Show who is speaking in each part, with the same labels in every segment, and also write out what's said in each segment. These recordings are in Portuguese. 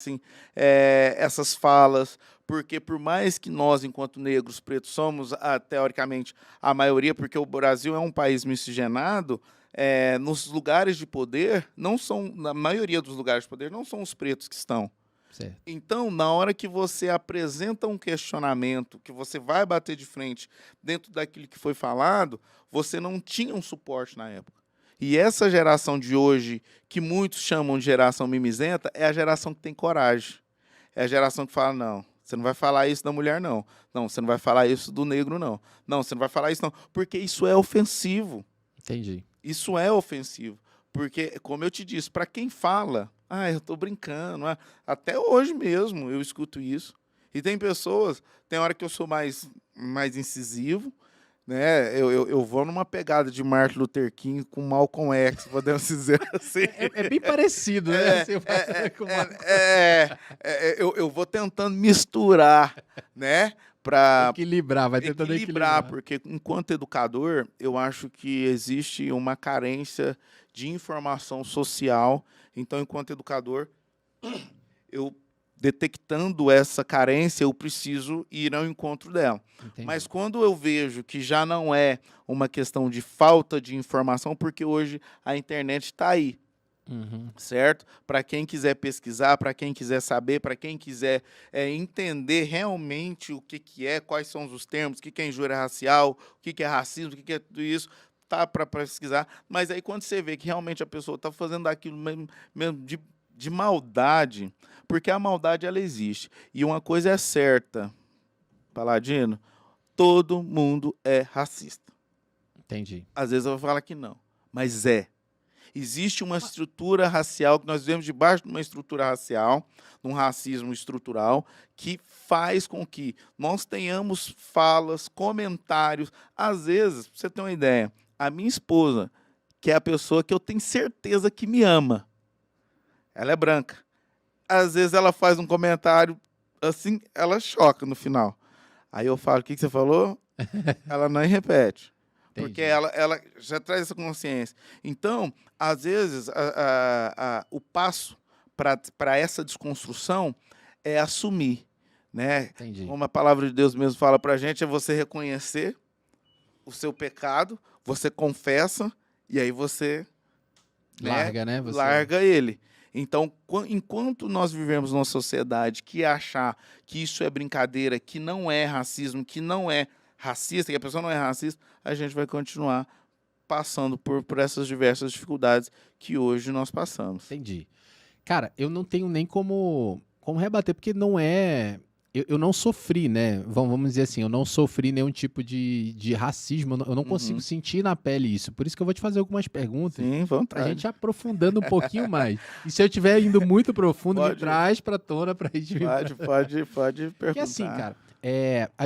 Speaker 1: existem essas falas, porque por mais que nós, enquanto negros pretos, somos, teoricamente, a maioria, porque o Brasil é um país miscigenado, nos lugares de poder, não são, na maioria dos lugares de poder, não são os pretos que estão.
Speaker 2: Certo.
Speaker 1: Então, na hora que você apresenta um questionamento, que você vai bater de frente dentro daquilo que foi falado, você não tinha um suporte na época. E essa geração de hoje, que muitos chamam de geração mimizenta, é a geração que tem coragem. É a geração que fala, não, você não vai falar isso da mulher, não. Não, você não vai falar isso do negro, não. Não, você não vai falar isso, não. Porque isso é ofensivo.
Speaker 2: Entendi.
Speaker 1: Isso é ofensivo. Porque, como eu te disse, para quem fala, eu estou brincando. Até hoje mesmo eu escuto isso. E tem pessoas, tem hora que eu sou mais incisivo, né? Eu vou numa pegada de Martin Luther King com Malcolm X, podemos dizer assim.
Speaker 2: É bem parecido, né?
Speaker 1: Eu vou tentando misturar, né? Para
Speaker 2: vai tentando equilibrar.
Speaker 1: Porque enquanto educador, eu acho que existe uma carência de informação social. Então, enquanto educador, eu detectando essa carência, eu preciso ir ao encontro dela.
Speaker 2: Entendi.
Speaker 1: Mas quando eu vejo que já não é uma questão de falta de informação, porque hoje a internet está aí, certo? Para quem quiser pesquisar, para quem quiser saber, para quem quiser entender realmente o que é, quais são os termos, o que é injúria racial, o que é racismo, o que é tudo isso, tá para pesquisar. Mas aí quando você vê que realmente a pessoa está fazendo aquilo mesmo de maldade, porque a maldade ela existe. E uma coisa é certa, Paladino, todo mundo é racista.
Speaker 2: Entendi.
Speaker 1: Às vezes eu vou falar que não, mas é. Existe uma estrutura racial, que nós vivemos debaixo de uma estrutura racial, de um racismo estrutural, que faz com que nós tenhamos falas, comentários. Às vezes, pra você ter uma ideia, a minha esposa, que é a pessoa que eu tenho certeza que me ama, ela é branca. Às vezes ela faz um comentário assim, ela choca no final. Aí eu falo, o que você falou? Ela não repete. Porque ela já traz essa consciência. Então, às vezes, o passo para essa desconstrução é assumir. Né? Como a palavra de Deus mesmo fala para a gente, é você reconhecer o seu pecado, você confessa, e aí você
Speaker 2: larga, né?
Speaker 1: Larga ele. Então, enquanto nós vivemos numa sociedade que achar que isso é brincadeira, que não é racismo, que não é racista, que a pessoa não é racista, a gente vai continuar passando por essas diversas dificuldades que hoje nós passamos.
Speaker 2: Entendi. Cara, eu não tenho nem como rebater, porque não é... Eu não sofri, né? Vamos dizer assim, eu não sofri nenhum tipo de racismo, eu não consigo sentir na pele isso. Por isso que eu vou te fazer algumas perguntas.
Speaker 1: Sim, vontade.
Speaker 2: Pra gente aprofundando um pouquinho mais. E se eu estiver indo muito profundo, me traz pra tona pra gente...
Speaker 1: Pode perguntar.
Speaker 2: Porque assim, cara,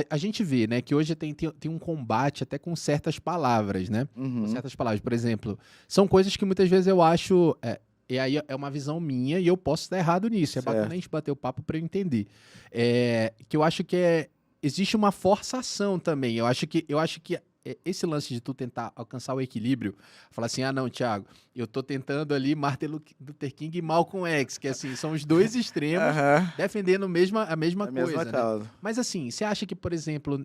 Speaker 2: a gente vê, né, que hoje tem um combate até com certas palavras, né? Com certas palavras. Por exemplo, são coisas que muitas vezes eu acho... E aí é uma visão minha e eu posso estar errado nisso. É bacana a gente bater o papo para eu entender. Que eu acho que existe uma forçação também. Eu acho que esse lance de tu tentar alcançar o equilíbrio, falar assim, não, Thiago, eu tô tentando ali Martin Luther King e Malcolm X, que assim, são os dois extremos defendendo a mesma coisa, né? Mas assim, você acha que, por exemplo,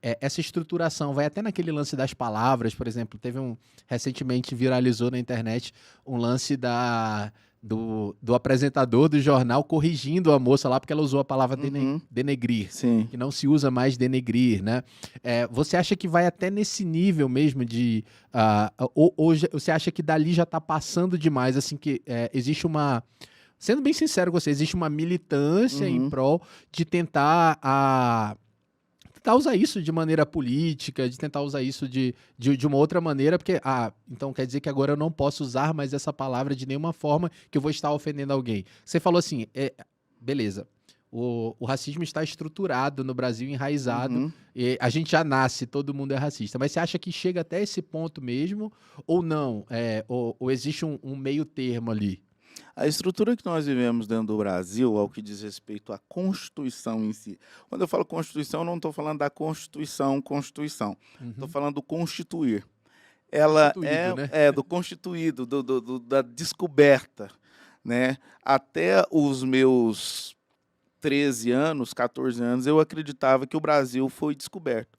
Speaker 2: essa estruturação vai até naquele lance das palavras, por exemplo, recentemente viralizou na internet um lance do apresentador do jornal corrigindo a moça lá porque ela usou a palavra denegrir,
Speaker 1: Sim.
Speaker 2: que não se usa mais denegrir, né? Você acha que vai até nesse nível mesmo de... ou você acha que dali já está passando demais, assim, que existe uma... Sendo bem sincero com você, existe uma militância em prol de tentar usar isso de maneira política, de tentar usar isso de uma outra maneira, porque, então quer dizer que agora eu não posso usar mais essa palavra de nenhuma forma que eu vou estar ofendendo alguém. Você falou assim, beleza, o racismo está estruturado no Brasil, enraizado, e a gente já nasce, todo mundo é racista, mas você acha que chega até esse ponto mesmo, ou não? Ou existe um meio termo ali?
Speaker 1: A estrutura que nós vivemos dentro do Brasil, ao que diz respeito à Constituição em si. Quando eu falo Constituição, eu não estou falando da Constituição. Estou falando do constituir. Ela
Speaker 2: Né?
Speaker 1: do constituído, da descoberta. né? Até os meus 13 anos, 14 anos, eu acreditava que o Brasil foi descoberto,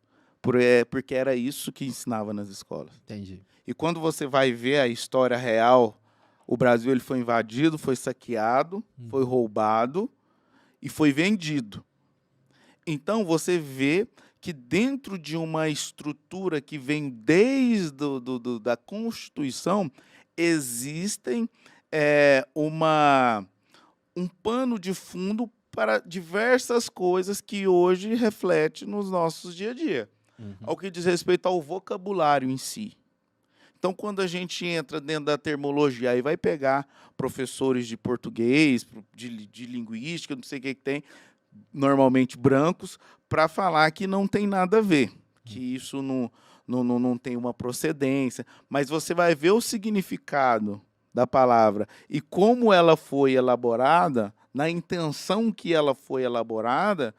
Speaker 1: porque era isso que ensinava nas escolas.
Speaker 2: Entendi.
Speaker 1: E quando você vai ver a história real, o Brasil ele foi invadido, foi saqueado, foi roubado e foi vendido. Então, você vê que dentro de uma estrutura que vem desde da Constituição, existem um pano de fundo para diversas coisas que hoje reflete nos nossos dia a dia. Ao que diz respeito ao vocabulário em si. Então, quando a gente entra dentro da termologia, aí vai pegar professores de português, de linguística, não sei o que tem, normalmente brancos, para falar que não tem nada a ver, que isso não tem uma procedência. Mas você vai ver o significado da palavra e como ela foi elaborada, na intenção que ela foi elaborada,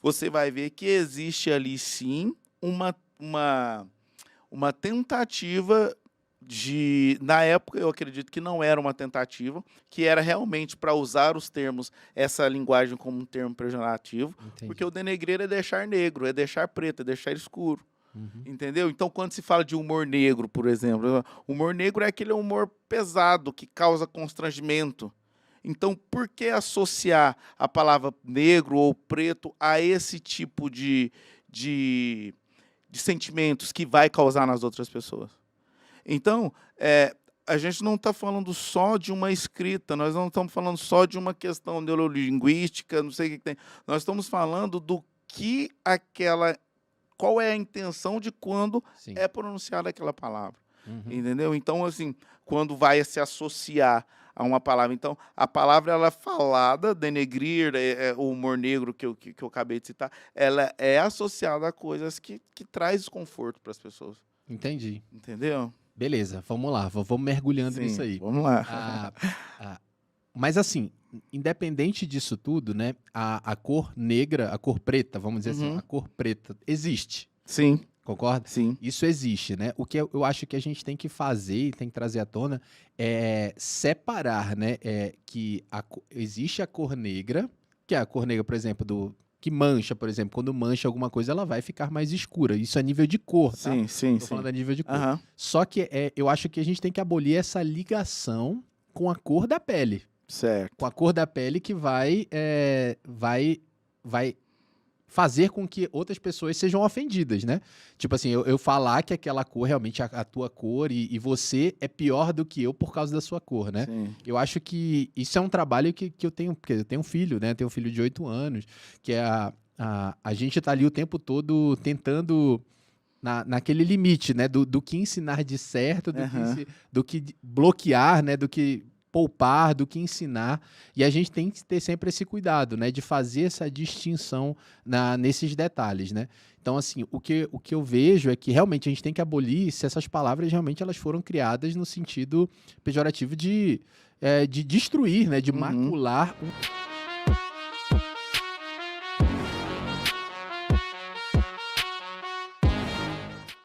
Speaker 1: você vai ver que existe ali, sim, uma tentativa na época, eu acredito que não era uma tentativa, que era realmente para usar os termos, essa linguagem como um termo pejorativo, porque o denegrir é deixar negro, é deixar preto, é deixar escuro. Entendeu? Então, quando se fala de humor negro, por exemplo, o humor negro é aquele humor pesado, que causa constrangimento. Então, por que associar a palavra negro ou preto a esse tipo de sentimentos que vai causar nas outras pessoas? Então, a gente não está falando só de uma escrita, nós não estamos falando só de uma questão neurolinguística, não sei o que tem. Nós estamos falando do que qual é a intenção de quando é pronunciada aquela palavra. Entendeu? Então, assim, quando vai se associar a uma palavra. Então, a palavra ela é falada, denegrir, o humor negro que eu acabei de citar, ela é associada a coisas que traz desconforto para as pessoas.
Speaker 2: Entendi.
Speaker 1: Entendeu?
Speaker 2: Beleza, vamos lá, vamos mergulhando nisso aí.
Speaker 1: Vamos lá.
Speaker 2: Mas assim, independente disso tudo, né, a cor negra, a cor preta, vamos dizer assim, a cor preta existe.
Speaker 1: Sim.
Speaker 2: Concorda?
Speaker 1: Sim.
Speaker 2: Isso existe, né? O que eu acho que a gente tem que fazer e tem que trazer à tona é separar, né, que existe a cor negra, que é a cor negra, por exemplo, que mancha, por exemplo, quando mancha alguma coisa, ela vai ficar mais escura. Isso é nível de cor, tá?
Speaker 1: Sim.
Speaker 2: Tô falando a nível de cor. Só que eu acho que a gente tem que abolir essa ligação com a cor da pele.
Speaker 1: Certo.
Speaker 2: Com a cor da pele que vai fazer com que outras pessoas sejam ofendidas, né? Tipo assim, eu falar que aquela cor realmente a tua cor e você é pior do que eu por causa da sua cor, né?
Speaker 1: Sim.
Speaker 2: Eu acho que isso é um trabalho que eu tenho, porque eu tenho um filho, né? Eu tenho um filho de 8 anos, que a gente tá ali o tempo todo tentando naquele limite, né? Do que ensinar de certo, do que bloquear, né? Do que poupar, do que ensinar, e a gente tem que ter sempre esse cuidado, né, de fazer essa distinção nesses detalhes, né. Então, assim, o que eu vejo é que realmente a gente tem que abolir se essas palavras realmente elas foram criadas no sentido pejorativo de destruir, né, de macular